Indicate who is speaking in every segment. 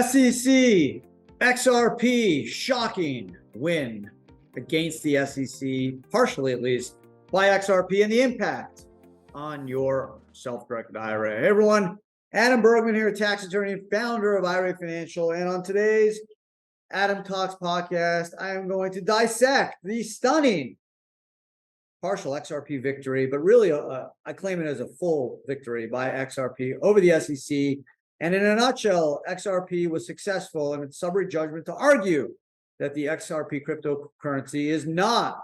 Speaker 1: SEC, XRP, shocking win against the SEC, partially at least, by XRP and the impact on your self-directed IRA. Hey everyone, Adam Bergman here, tax attorney and founder of IRA Financial. And on today's AdamTalks podcast, I am going to dissect the stunning partial XRP victory, but really I claim it as a full victory by XRP over the SEC. And in a nutshell, XRP was successful in its summary judgment to argue that the XRP cryptocurrency is not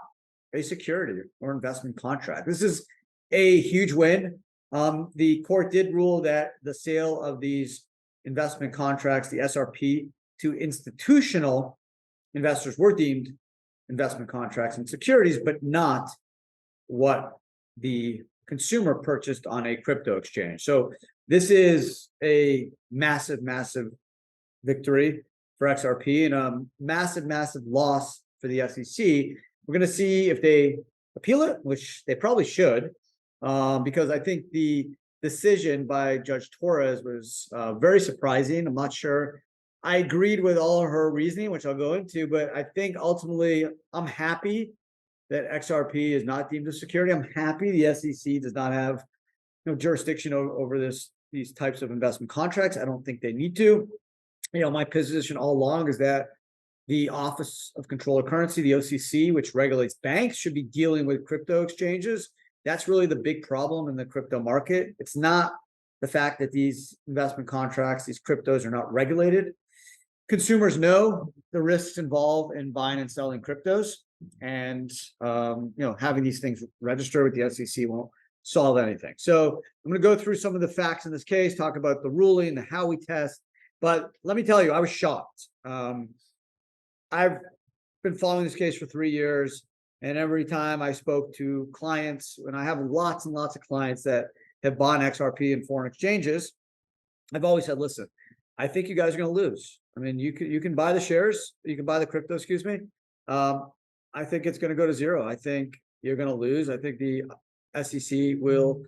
Speaker 1: a security or investment contract. This is a huge win. The court did rule that the sale of these investment contracts, the SRP, to institutional investors were deemed investment contracts and securities, but not what the consumer purchased on a crypto exchange. So this is a massive, massive victory for XRP and a massive, massive loss for the SEC. We're going to see if they appeal it, which they probably should, because I think the decision by Judge Torres was very surprising. I'm not sure I agreed with all of her reasoning, which I'll go into, but I think ultimately I'm happy that XRP is not deemed a security. I'm happy the SEC does not have jurisdiction over these types of investment contracts. I don't think they need to. My position all along is that the Office of Control of Currency, the OCC, which regulates banks, should be dealing with crypto exchanges. That's really the big problem in the crypto market. It's not the fact that these investment contracts, these cryptos, are not regulated. Consumers know the risks involved in buying and selling cryptos, and having these things registered with the SEC won't solve anything. So I'm going to go through some of the facts in this case, talk about the ruling, the how we test. But let me tell you, I was shocked. I've been following this case for 3 years, and every time I spoke to clients, and I have lots and lots of clients that have bought XRP in foreign exchanges, I've always said, listen, I think you guys are going to lose. I mean, you can buy the shares, you can buy the crypto, excuse me. I think it's going to go to zero. I think you're going to lose. I think the SEC will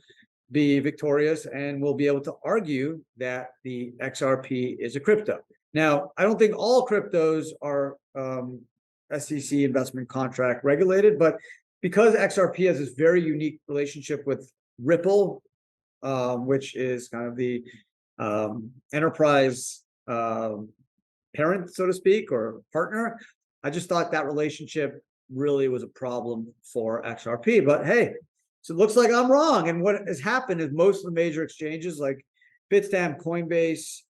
Speaker 1: be victorious and will be able to argue that the XRP is a crypto. Now, I don't think all cryptos are SEC investment contract regulated, but because XRP has this very unique relationship with Ripple, which is kind of the enterprise parent, so to speak, or partner, I just thought that relationship really was a problem for XRP. But hey, so it looks like I'm wrong. And what has happened is most of the major exchanges like Bitstamp, Coinbase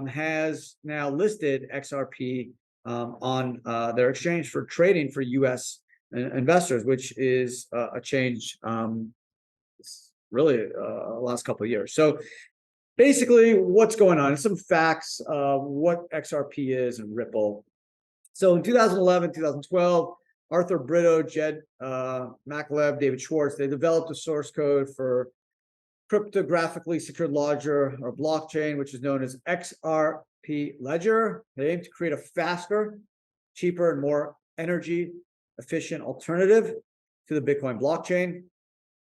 Speaker 1: has now listed XRP on their exchange for trading for US investors, which is a change really the last couple of years. So basically what's going on, some facts of what XRP is and Ripple. So in 2011, 2012, Arthur Brito, Jed Makalev, David Schwartz, they developed a source code for cryptographically secured ledger or blockchain, which is known as XRP Ledger. They aim to create a faster, cheaper, and more energy efficient alternative to the Bitcoin blockchain.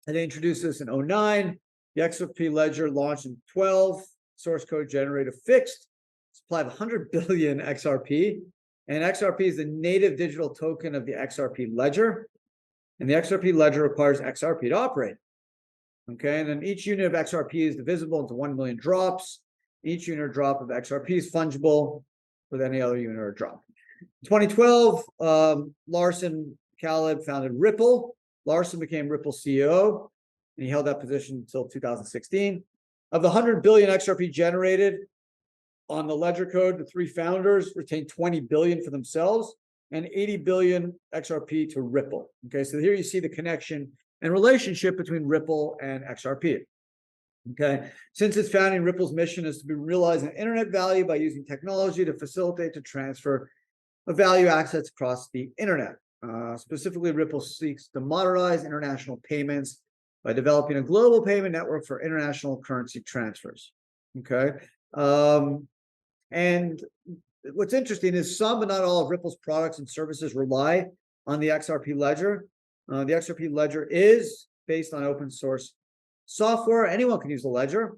Speaker 1: And they introduced this in 2009. The XRP Ledger launched in 2012. Source code generated a fixed supply of 100 billion XRP. And XRP is the native digital token of the XRP Ledger. And the XRP Ledger requires XRP to operate. Okay, and then each unit of XRP is divisible into 1 million drops. Each unit or drop of XRP is fungible with any other unit or drop. In 2012, Larson Caleb founded Ripple. Larson became Ripple CEO, and he held that position until 2016. Of the 100 billion XRP generated on the ledger code, the three founders retained 20 billion for themselves and 80 billion XRP to Ripple. Okay, so here you see the connection and relationship between Ripple and XRP. Okay, since its founding, Ripple's mission is to be realizing internet value by using technology to facilitate the transfer of value assets across the internet. Specifically, Ripple seeks to modernize international payments by developing a global payment network for international currency transfers. Okay. And what's interesting is some, but not all, of Ripple's products and services rely on the XRP Ledger. The XRP Ledger is based on open source software. Anyone can use the ledger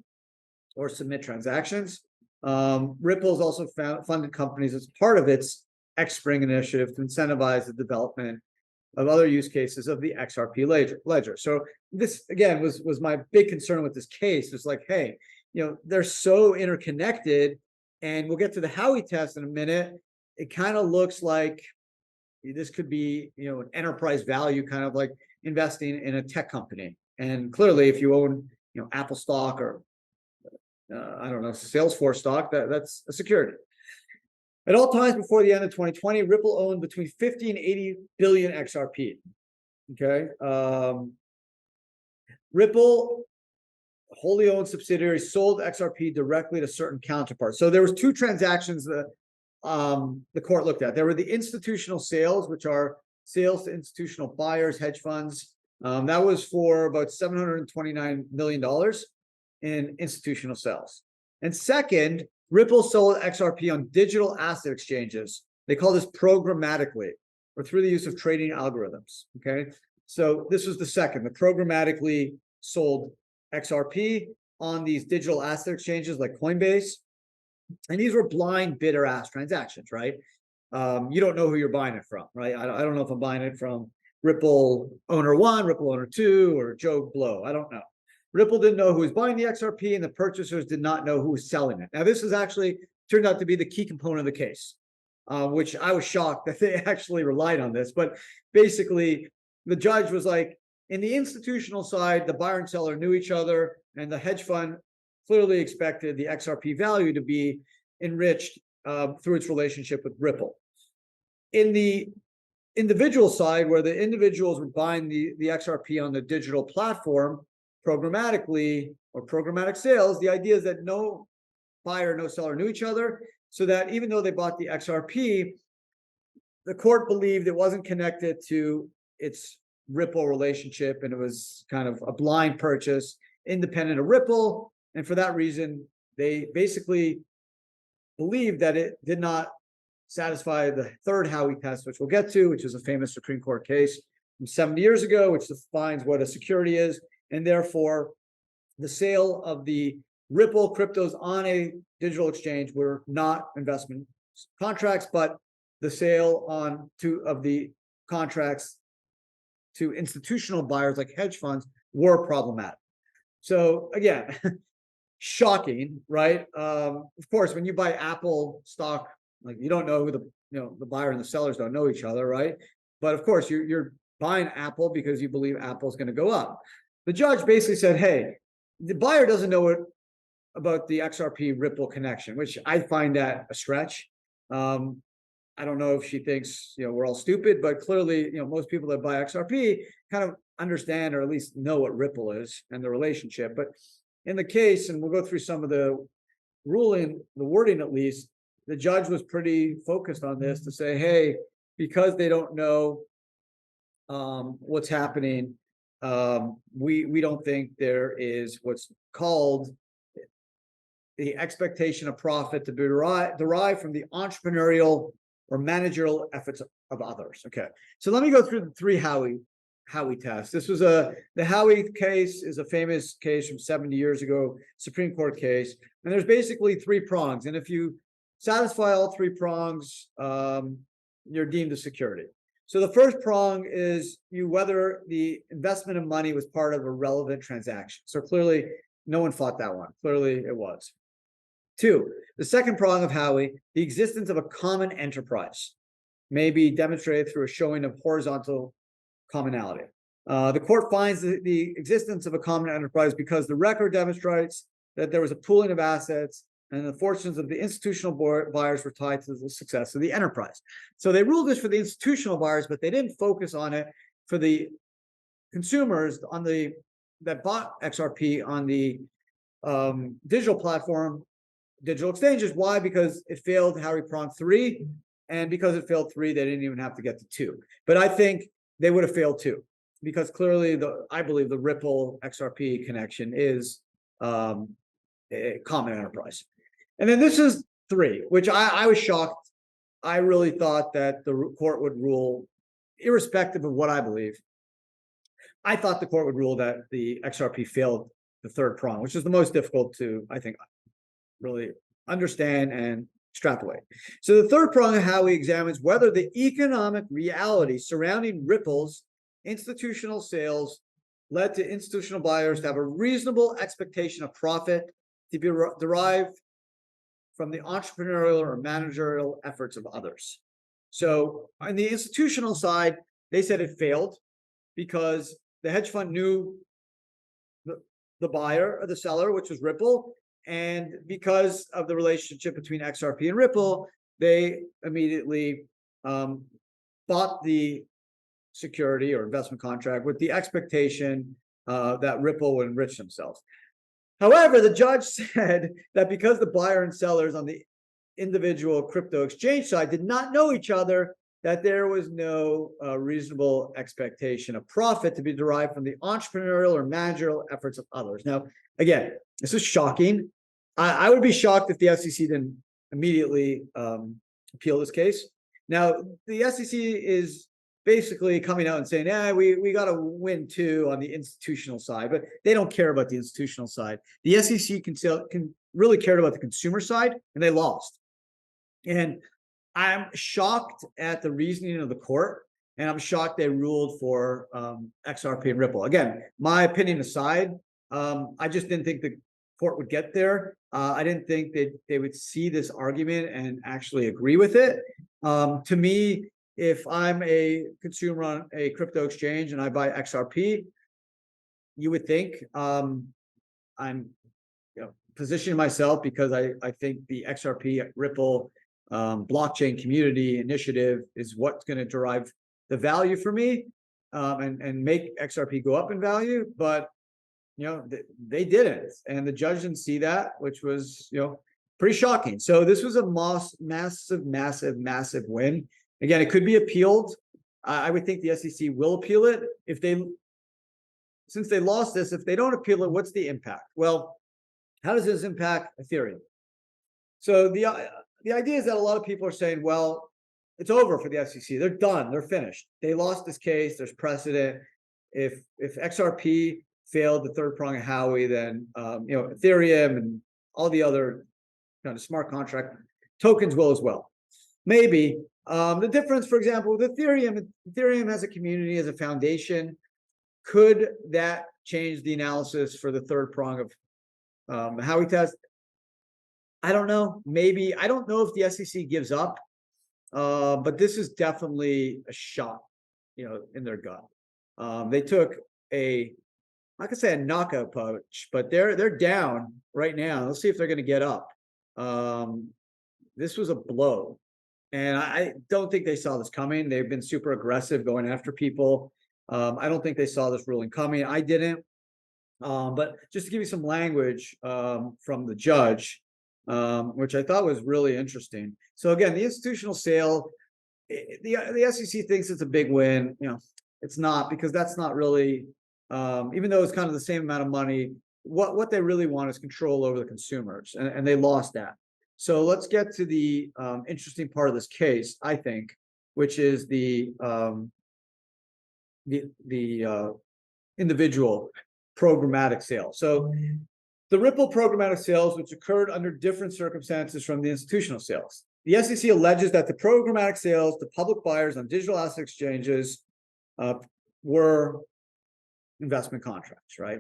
Speaker 1: or submit transactions. Ripple's also funded companies as part of its X-Spring initiative to incentivize the development of other use cases of the XRP ledger. So this again was my big concern with this case. It's like, hey, they're so interconnected, and we'll get to the Howey test in a minute. It kind of looks like this could be, an enterprise value, kind of like investing in a tech company. And clearly, if you own, Apple stock or I don't know, Salesforce stock, that's a security. At all times before the end of 2020, Ripple owned between 50 and 80 billion XRP. Okay. Ripple, wholly owned subsidiary, sold XRP directly to certain counterparts. So there was two transactions that the court looked at. There were the institutional sales, which are sales to institutional buyers, hedge funds. That was for about $729 million in institutional sales. And second, Ripple sold XRP on digital asset exchanges. They call this programmatically, or through the use of trading algorithms. Okay, so this was the second. The programmatically sold XRP on these digital asset exchanges like Coinbase. And these were blind bid or ask transactions, right? You don't know who you're buying it from, right? I don't know if I'm buying it from Ripple owner 1, Ripple owner 2, or Joe Blow. I don't know. Ripple didn't know who was buying the XRP, and the purchasers did not know who was selling it. Now, this is actually turned out to be the key component of the case, which I was shocked that they actually relied on this. But basically, the judge was like, in the institutional side, the buyer and seller knew each other, and the hedge fund clearly expected the XRP value to be enriched through its relationship with Ripple. In the individual side, where the individuals were buying the XRP on the digital platform programmatically, or programmatic sales, the idea is that no buyer, no seller knew each other, so that even though they bought the XRP, the court believed it wasn't connected to its Ripple relationship, and it was kind of a blind purchase, independent of Ripple. And for that reason, they basically believed that it did not satisfy the third Howey test, which we'll get to, which is a famous Supreme Court case from 70 years ago, which defines what a security is. And therefore, the sale of the Ripple cryptos on a digital exchange were not investment contracts, but the sale of the contracts to institutional buyers like hedge funds were problematic. So again, shocking, right? Of course, when you buy Apple stock, like, you don't know who the buyer and the sellers don't know each other, right? But of course, you're buying Apple because you believe Apple's going to go up. The judge basically said, hey, the buyer doesn't know about the XRP Ripple connection, which I find that a stretch. I don't know if she thinks, we're all stupid, but clearly, most people that buy XRP kind of understand, or at least know, what Ripple is and the relationship. But in the case, and we'll go through some of the ruling, the wording at least, the judge was pretty focused on this to say, hey, because they don't know what's happening, we don't think there is what's called the expectation of profit to be derived from the entrepreneurial or managerial efforts of others. Okay, so let me go through the three Howey tests. This was the Howey case is a famous case from 70 years ago, Supreme Court case, and there's basically three prongs. And if you satisfy all three prongs, you're deemed a security. So the first prong is whether the investment of money was part of a relevant transaction. So clearly, no one fought that one. Clearly, it was. 2, the second prong of Howey, the existence of a common enterprise may be demonstrated through a showing of horizontal commonality. The court finds the existence of a common enterprise because the record demonstrates that there was a pooling of assets, and the fortunes of the institutional buyers were tied to the success of the enterprise. So they ruled this for the institutional buyers, but they didn't focus on it for the consumers that bought XRP on the digital platform, digital exchanges. Why? Because it failed Howey prong 3, and because it failed 3, they didn't even have to get to 2. But I think they would have failed 2, because clearly I believe the Ripple XRP connection is a common enterprise. And then this is 3, which I was shocked. I really thought that the court would rule, irrespective of what I believe, I thought the court would rule that the XRP failed the third prong, which is the most difficult to, I think, really understand and extrapolate. So the third prong of how he examines whether the economic reality surrounding Ripple's institutional sales led to institutional buyers to have a reasonable expectation of profit to be derived from the entrepreneurial or managerial efforts of others. So on the institutional side, they said it failed because the hedge fund knew the buyer or the seller, which was Ripple, and because of the relationship between XRP and Ripple, they immediately bought the security or investment contract with the expectation that Ripple would enrich themselves. However, the judge said that because the buyer and sellers on the individual crypto exchange side did not know each other, that there was no reasonable expectation of profit to be derived from the entrepreneurial or managerial efforts of others. Now, again, this is shocking. I would be shocked if the SEC didn't immediately appeal this case. Now, the SEC is basically coming out and saying, yeah, we got to win too on the institutional side, but they don't care about the institutional side. The SEC can really cared about the consumer side, and they lost. And I'm shocked at the reasoning of the court, and I'm shocked they ruled for XRP and Ripple. Again, my opinion aside, I just didn't think the court would get there. I didn't think that they would see this argument and actually agree with it. To me, if I'm a consumer on a crypto exchange and I buy XRP, you would think I'm positioning myself because I think the XRP Ripple blockchain community initiative is what's going to derive the value for me and make XRP go up in value. But they didn't, and the judge didn't see that, which was pretty shocking. So this was a massive win. Again, it could be appealed. I would think the SEC will appeal it since they lost this. If they don't appeal it, what's the impact? Well, how does this impact Ethereum? So the idea is that a lot of people are saying, well, it's over for the SEC. They're done. They're finished. They lost this case. There's precedent. If XRP failed the third prong of Howey, then Ethereum and all the other kind of smart contract tokens will as well. Maybe. The difference, for example, with Ethereum as a community, as a foundation, could that change the analysis for the third prong of Howey test? I don't know. Maybe. I don't know if the SEC gives up, but this is definitely a shot, in their gut. They took I could say a knockout punch, but they're down right now. Let's see if they're going to get up. This was a blow, and I don't think they saw this coming. They've been super aggressive going after people. I don't think they saw this ruling coming. I didn't. But just to give you some language from the judge, which I thought was really interesting. So again, the institutional sale, the SEC thinks it's a big win. It's not, because that's not really, even though it's kind of the same amount of money, what they really want is control over the consumers, and they lost that. So let's get to the interesting part of this case, I think, which is the individual programmatic sale. So the Ripple programmatic sales, which occurred under different circumstances from the institutional sales. The SEC alleges that the programmatic sales to public buyers on digital asset exchanges were investment contracts, right?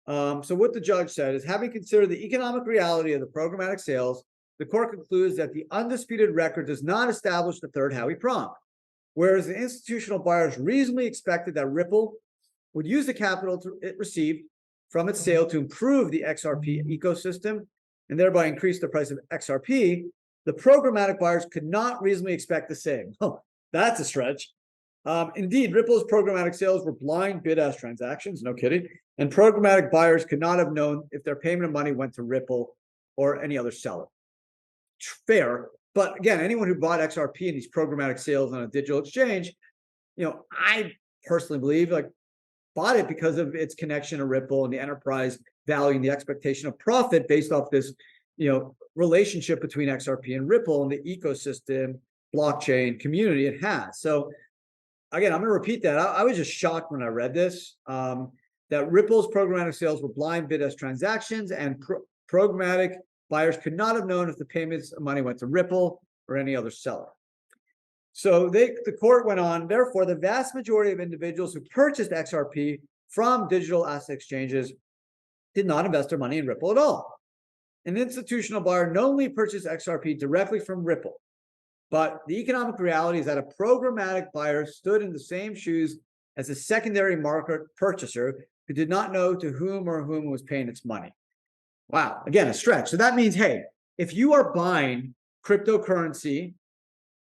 Speaker 1: So what the judge said is, having considered the economic reality of the programmatic sales, the court concludes that the undisputed record does not establish the third Howey prong, whereas the institutional buyers reasonably expected that Ripple would use the capital it received from its sale to improve the XRP ecosystem and thereby increase the price of XRP. The programmatic buyers could not reasonably expect the same. Oh, that's a stretch. Indeed, Ripple's programmatic sales were blind bid-ask transactions, no kidding, and programmatic buyers could not have known if their payment of money went to Ripple or any other seller. Fair, but again, anyone who bought XRP in these programmatic sales on a digital exchange, I personally believe bought it because of its connection to Ripple and the enterprise value and the expectation of profit based off this, relationship between XRP and Ripple and the ecosystem blockchain community it has. So again, I'm going to repeat that. I was just shocked when I read this, that Ripple's programmatic sales were blind bid-ask transactions, and programmatic buyers could not have known if the payments of money went to Ripple or any other seller. So the court went on, therefore, the vast majority of individuals who purchased XRP from digital asset exchanges did not invest their money in Ripple at all. An institutional buyer knowingly purchased XRP directly from Ripple. But the economic reality is that a programmatic buyer stood in the same shoes as a secondary market purchaser who did not know to whom or whom was paying its money. Wow, again, a stretch. So that means, hey, if you are buying cryptocurrency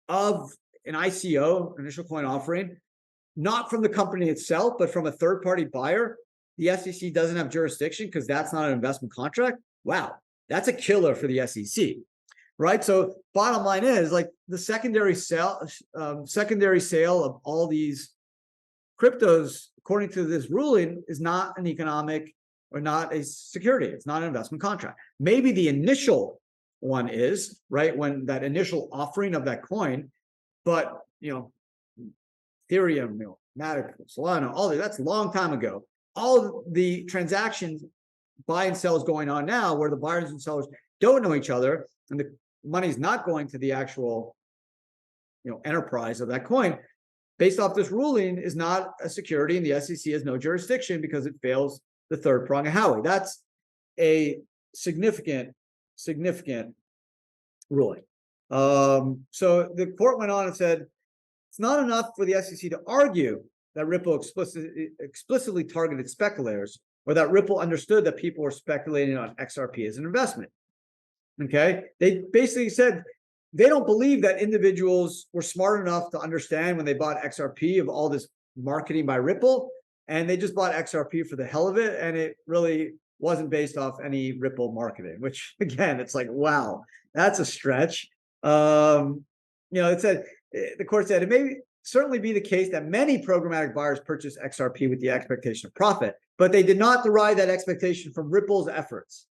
Speaker 1: of an ICO, initial coin offering, not from the company itself, but from a third-party buyer, the SEC doesn't have jurisdiction because that's not an investment contract. Wow, that's a killer for the SEC, right? So bottom line is, like, the secondary sale of all these cryptos, according to this ruling, is not an economic or not a security. It's not an investment contract. Maybe the initial one is, right, when that initial offering of that coin, but Ethereum, Matic, Solana, all that's a long time ago. All the transactions, buy and sell, is going on now, where the buyers and sellers don't know each other, and the money's not going to the actual, enterprise of that coin. Based off this ruling, is not a security, and the SEC has no jurisdiction because it fails the third prong of Howey. That's a significant ruling. So the court went on and said, it's not enough for the SEC to argue that Ripple explicitly targeted speculators, or that Ripple understood that people were speculating on XRP as an investment. Okay, they basically said they don't believe that individuals were smart enough to understand when they bought XRP of all this marketing by Ripple, and they just bought XRP for the hell of it, and it really wasn't based off any Ripple marketing. Which, again, it's like, wow, that's a stretch. It said, the court said, it may certainly be the case that many programmatic buyers purchased XRP with the expectation of profit, but they did not derive that expectation from Ripple's efforts.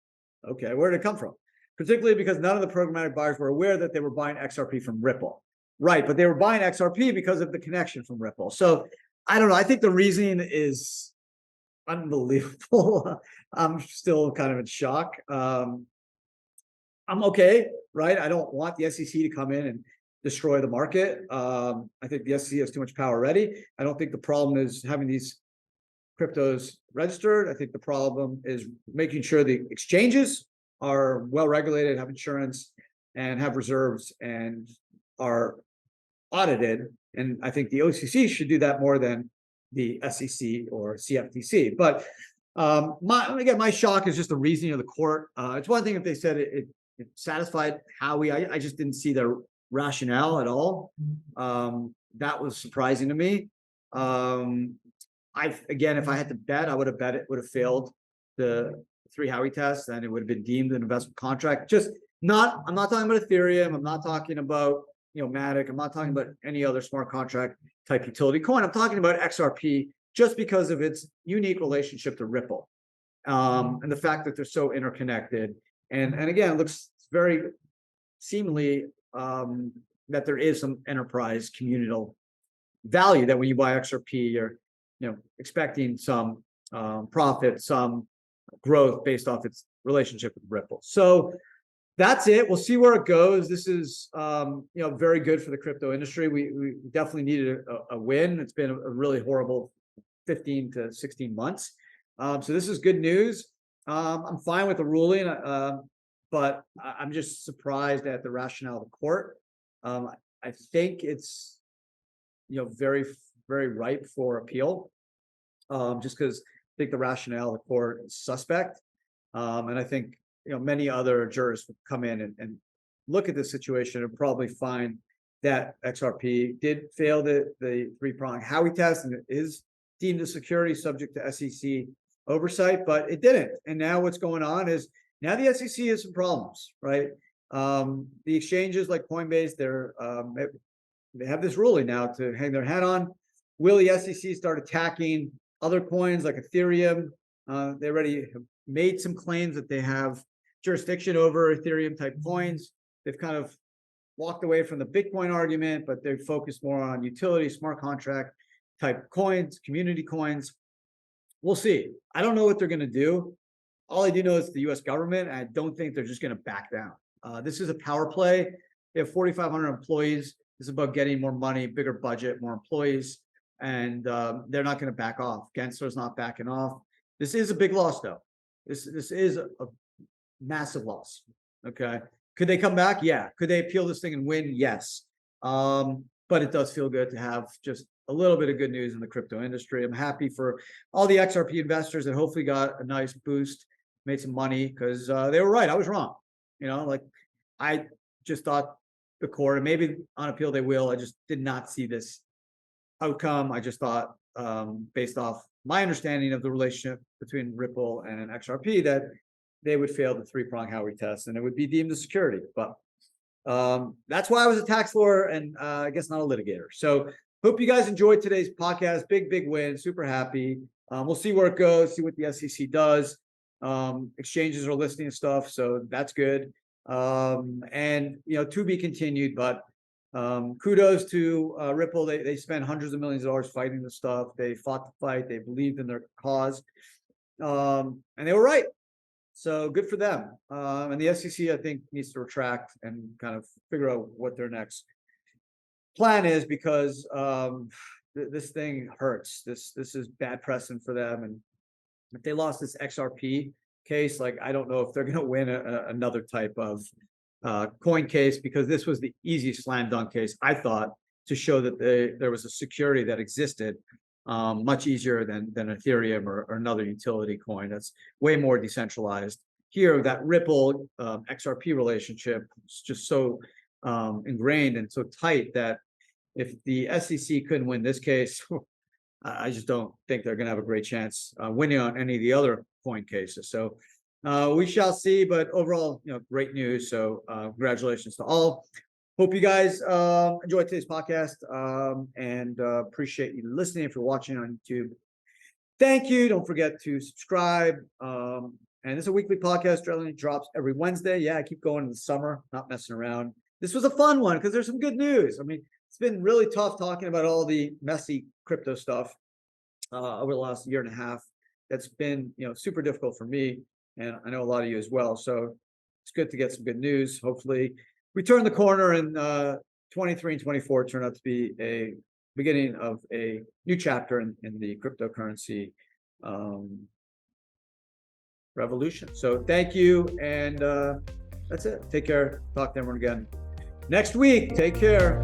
Speaker 1: Okay, where did it come from? Particularly because none of the programmatic buyers were aware that they were buying XRP from Ripple. Right, but they were buying XRP because of the connection from Ripple. So I don't know. I think the reasoning is unbelievable. I'm still kind of in shock. I'm okay, right? I don't want the SEC to come in and destroy the market. I think the SEC has too much power already. I don't think the problem is having these cryptos registered. I think the problem is making sure the exchanges are well regulated, have insurance, and have reserves, and are audited. And I think the OCC should do that more than the SEC or CFTC. But my shock is just the reasoning of the court. It's one thing if they said it satisfied Howey. I just didn't see their rationale at all. That was surprising to me. Again, if I had to bet, I would have bet it would have failed the 3 Howey tests, and it would have been deemed an investment contract. I'm not talking about Ethereum. I'm not talking about Matic. I'm not talking about any other smart contract type utility coin. I'm talking about XRP just because of its unique relationship to Ripple, and the fact that they're so interconnected. And again, it looks very seemingly that there is some enterprise communal value, that when you buy XRP, you're expecting some profit, some growth based off its relationship with Ripple. So that's it. We'll see where it goes. This is very good for the crypto industry. We definitely needed a win. It's been a really horrible 15 to 16 months. So this is good news. I'm fine with the ruling, but I'm just surprised at the rationale of the court. I think it's very, very ripe for appeal, just because I think the rationale of the court is suspect. And I think many other jurors would come in and look at this situation and probably find that XRP did fail the 3-prong Howey test, and it is deemed a security subject to SEC oversight, but it didn't. And now what's going on is, now the SEC has some problems, right? The exchanges like Coinbase, they have this ruling now to hang their hat on. Will the SEC start attacking other coins like Ethereum? They already have made some claims that they have jurisdiction over Ethereum type coins. They've kind of walked away from the Bitcoin argument, but they've focused more on utility, smart contract type coins, community coins. We'll see. I don't know what they're going to do. all I do know is the U.S. government. I don't think they're just going to back down. This is a power play. They have 4,500 employees. This is about getting more money, bigger budget, more employees, and they're not going to back off. Gensler's not backing off. This is a big loss, though. This is a massive loss. Okay, could they come back? Yeah. Could they appeal this thing and win? Yes. But it does feel good to have just a little bit of good news in the crypto industry. I'm happy for all the XRP investors that hopefully got a nice boost, made some money, because they were right. I was wrong. Like I just thought the court, and maybe on appeal they will. I just did not see this outcome. I just thought, based off my understanding of the relationship between Ripple and XRP, that they would fail the three-prong Howey test and it would be deemed a security. But that's why I was a tax lawyer and I guess not a litigator. So hope you guys enjoyed today's podcast. Big win. Super happy. We'll see where it goes, see what the SEC does. Exchanges are listing stuff, so that's good. And to be continued, but kudos to Ripple. They spent hundreds of millions of dollars fighting the stuff. They fought the fight. They believed in their cause, and they were right. So good for them. And the SEC, I think, needs to retract and kind of figure out what their next plan is, because this thing hurts. This is bad precedent for them. And if they lost this XRP case, like, I don't know if they're going to win another type of coin case, because this was the easiest slam dunk case, I thought, to show that there was a security that existed. Much easier than Ethereum or another utility coin that's way more decentralized. Here, that Ripple XRP relationship is just so ingrained and so tight that if the SEC couldn't win this case, I just don't think they're going to have a great chance winning on any of the other coin cases. So we shall see. But overall, great news. So congratulations to all. Hope you guys enjoyed today's podcast, and appreciate you listening. If you're watching on YouTube, thank you. Don't forget to subscribe. And this is a weekly podcast. Generally drops every Wednesday. Yeah, I keep going in the summer, not messing around. This was a fun one because there's some good news. I mean, it's been really tough talking about all the messy crypto stuff over the last year and a half. That's been super difficult for me, and I know a lot of you as well. So it's good to get some good news. Hopefully we turn the corner, and 23 and 24 turn out to be a beginning of a new chapter in the cryptocurrency revolution. So thank you, and that's it. Take care. Talk to everyone again next week. Take care.